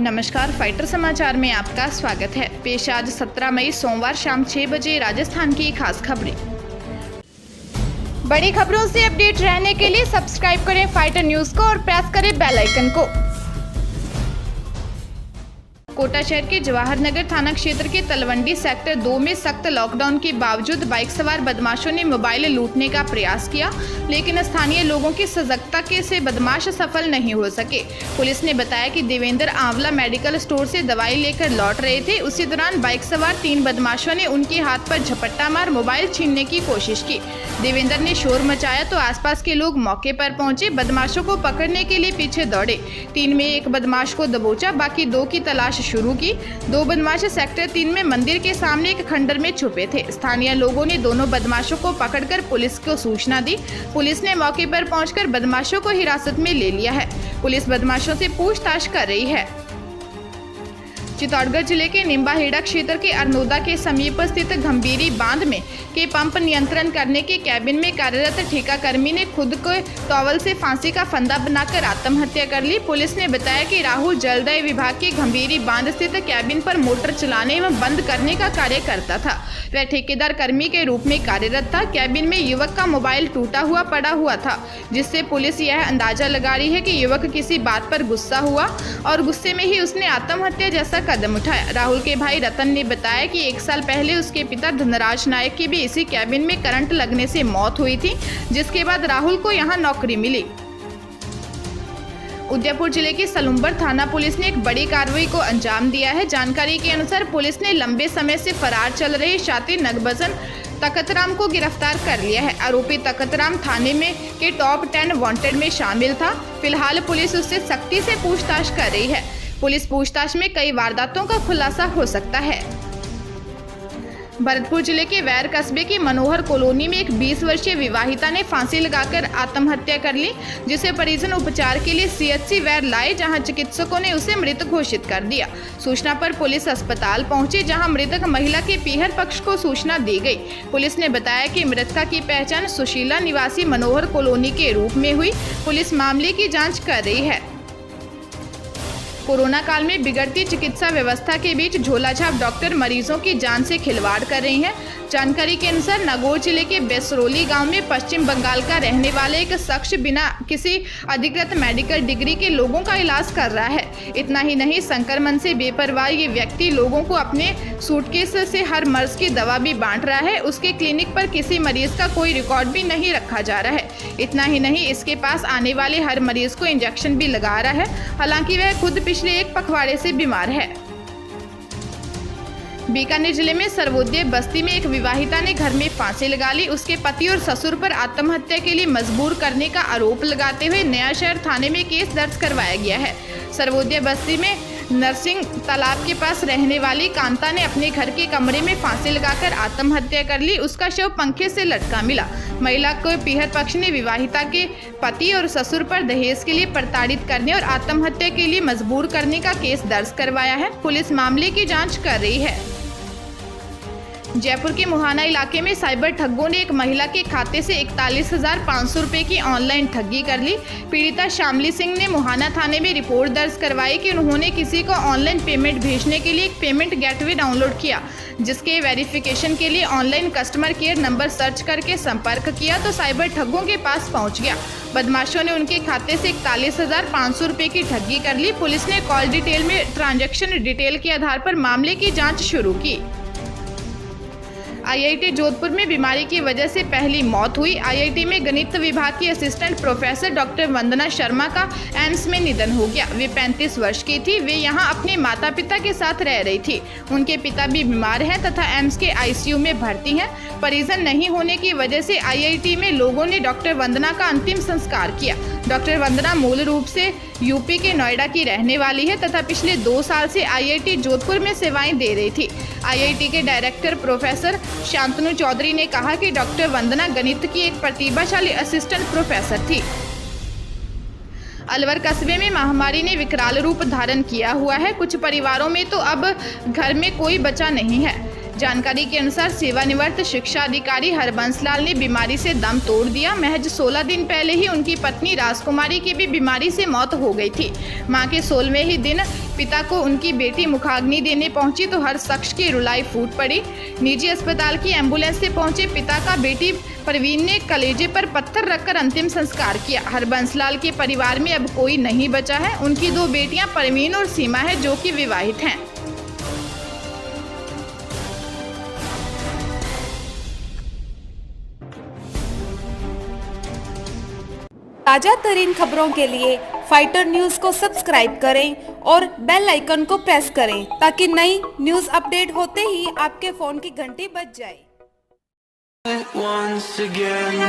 नमस्कार, फाइटर समाचार में आपका स्वागत है। पेश आज 17 मई सोमवार शाम 6 बजे राजस्थान की खास खबरें। बड़ी खबरों से अपडेट रहने के लिए सब्सक्राइब करें फाइटर न्यूज को और प्रेस करें बेल आइकन को। कोटा शहर के जवाहर नगर थाना क्षेत्र के तलवंडी सेक्टर 2 में सख्त लॉकडाउन के बावजूद बाइक सवार बदमाशों ने मोबाइल लूटने का प्रयास किया, लेकिन स्थानीय लोगों की सजगता से बदमाश सफल नहीं हो सके। पुलिस ने बताया कि देवेंद्र आंवला मेडिकल स्टोर से दवाई लेकर लौट रहे थे। उसी दौरान बाइक सवार 3 बदमाशों ने उनके हाथ पर झपट्टा मार मोबाइल छीनने की कोशिश की। देवेंद्र ने शोर मचाया तो आसपास के लोग मौके पर पहुंचे। बदमाशों को पकड़ने के लिए पीछे दौड़े। 3 में एक बदमाश को दबोचा, बाकी 2 की तलाश शुरू की। 2 बदमाश सेक्टर 3 में मंदिर के सामने एक खंडर में छुपे थे। स्थानीय लोगों ने दोनों बदमाशों को पकड़कर पुलिस को सूचना दी। पुलिस ने मौके पर पहुंचकर बदमाशों को हिरासत में ले लिया है। पुलिस बदमाशों से पूछताछ कर रही है। चित्तौड़गढ़ जिले के निम्बाहेड़ा क्षेत्र के अरनोदा के समीप स्थित गंभीरी बांध में के पंप नियंत्रण करने के कैबिन में कार्यरत ठेकाकर्मी ने खुद को टॉवल से फांसी का फंदा बनाकर आत्महत्या कर ली। पुलिस ने बताया कि राहुल जलदाय विभाग के गंभीरी बांध स्थित कैबिन पर मोटर चलाने एवं बंद करने का कार्य करता था। वह ठेकेदार कर्मी के रूप में कार्यरत था। कैबिन में युवक का मोबाइल टूटा हुआ पड़ा हुआ था, जिससे पुलिस यह अंदाजा लगा रही है कि युवक किसी बात पर गुस्सा हुआ और गुस्से में ही उसने आत्महत्या जैसा कदम उठाया। राहुल के भाई रतन ने बताया कि 1 साल पहले उसके पिता धनराज नायक की भी इसी कैबिन में करंट लगने से मौत हुई थी, जिसके बाद राहुल को यहां नौकरी मिली। उदयपुर जिले की सलुम्बर थाना पुलिस ने एक बड़ी कार्रवाई को अंजाम दिया है। जानकारी के अनुसार पुलिस ने लंबे समय से फरार चल रहे शातिर नगभजन तकतराम को गिरफ्तार कर लिया है। आरोपी तकतराम थाने में के टॉप 10 वांटेड में शामिल था। फिलहाल पुलिस उससे सख्ती से पूछताछ कर रही है। पुलिस पूछताछ में कई वारदातों का खुलासा हो सकता है। भरतपुर जिले के वैर कस्बे की मनोहर कॉलोनी में एक 20 वर्षीय विवाहिता ने फांसी लगाकर आत्महत्या कर ली, जिसे परिजन उपचार के लिए सीएचसी वैर लाए, जहां चिकित्सकों ने उसे मृत घोषित कर दिया। सूचना पर पुलिस अस्पताल पहुंची, जहां मृतक महिला के पीहर पक्ष को सूचना दी गई। पुलिस ने बताया कि मृतका की पहचान सुशीला निवासी मनोहर कॉलोनी के रूप में हुई। पुलिस मामले की जाँच कर रही है। कोरोना काल में बिगड़ती चिकित्सा व्यवस्था के बीच झोलाछाप डॉक्टर मरीजों की जान से खिलवाड़ कर रही हैं। जानकारी के अनुसार नागौर जिले के बेसरोली गांव में पश्चिम बंगाल का रहने वाले एक शख्स बिना किसी अधिकृत मेडिकल डिग्री के लोगों का इलाज कर रहा है। इतना ही नहीं, संक्रमण से बेपरवाह ये व्यक्ति लोगों को अपने सूटकेस से हर मर्ज की दवा भी बांट रहा है। उसके क्लिनिक पर किसी मरीज का कोई रिकॉर्ड भी नहीं रखा जा रहा है। इतना ही नहीं, इसके पास आने वाले हर मरीज को इंजेक्शन भी लगा रहा है। हालांकि वह खुद पिछले 1 पखवाड़े से बीमार है। बीकानेर जिले में सर्वोदय बस्ती में एक विवाहिता ने घर में फांसी लगा ली। उसके पति और ससुर पर आत्महत्या के लिए मजबूर करने का आरोप लगाते हुए नया शहर थाने में केस दर्ज करवाया गया है। सर्वोदय बस्ती में नरसिंह तालाब के पास रहने वाली कांता ने अपने घर के कमरे में फांसी लगाकर आत्महत्या कर ली। उसका शव पंखे से लटका मिला। महिला को पीहर पक्ष ने विवाहिता के पति और ससुर पर दहेज के लिए प्रताड़ित करने और आत्महत्या के लिए मजबूर करने का केस दर्ज करवाया है। पुलिस मामले की जांच कर रही है। जयपुर के मुहाना इलाके में साइबर ठगों ने एक महिला के खाते से 41,500 रुपये की ऑनलाइन ठगी कर ली। पीड़िता शामली सिंह ने मुहाना थाने में रिपोर्ट दर्ज करवाई कि उन्होंने किसी को ऑनलाइन पेमेंट भेजने के लिए एक पेमेंट गेटवे डाउनलोड किया, जिसके वेरिफिकेशन के लिए online customer care number search करके संपर्क किया तो साइबर ठगों के पास पहुंच गया। बदमाशों ने उनके खाते से 41,500 रुपये की ठगी कर ली। पुलिस ने कॉल डिटेल में ट्रांजैक्शन डिटेल के आधार पर मामले की जाँच शुरू की। आईआईटी जोधपुर में बीमारी की वजह से पहली मौत हुई। आईआईटी में गणित विभाग की असिस्टेंट प्रोफेसर डॉक्टर वंदना शर्मा का एम्स में निधन हो गया। वे 35 वर्ष की थी। वे यहां अपने माता पिता के साथ रह रही थी। उनके पिता भी बीमार हैं तथा एम्स के आईसीयू में भर्ती हैं। परिजन नहीं होने की वजह से आईआईटी में लोगों ने डॉक्टर वंदना का अंतिम संस्कार किया। डॉक्टर वंदना मूल रूप से यूपी के नोएडा की रहने वाली है तथा पिछले 2 साल से आईआईटी जोधपुर में सेवाएं दे रही थी। आईआईटी के डायरेक्टर प्रोफेसर शांतनु चौधरी ने कहा कि डॉक्टर वंदना गणित की एक प्रतिभाशाली असिस्टेंट प्रोफेसर थी। अलवर कस्बे में महामारी ने विकराल रूप धारण किया हुआ है। कुछ परिवारों में तो अब घर में कोई बचा नहीं है। जानकारी के अनुसार सेवानिवृत्त शिक्षा अधिकारी हरबंस लाल ने बीमारी से दम तोड़ दिया। महज 16 दिन पहले ही उनकी पत्नी राजकुमारी की भी बीमारी से मौत हो गई थी। मां के 16वें ही दिन पिता को उनकी बेटी मुखाग्नि देने पहुंची तो हर शख्स की रुलाई फूट पड़ी। निजी अस्पताल की एम्बुलेंस से पहुंचे पिता का बेटी परवीन ने कलेजे पर पत्थर रखकर अंतिम संस्कार किया। हरबंस लाल के परिवार में अब कोई नहीं बचा है। उनकी 2 बेटियां परवीन और सीमा है जो कि विवाहित हैं। ताजा तरीन खबरों के लिए फाइटर न्यूज को सब्सक्राइब करें और बेल आइकन को प्रेस करें ताकि नई न्यूज अपडेट होते ही आपके फोन की घंटी बज जाए। Once again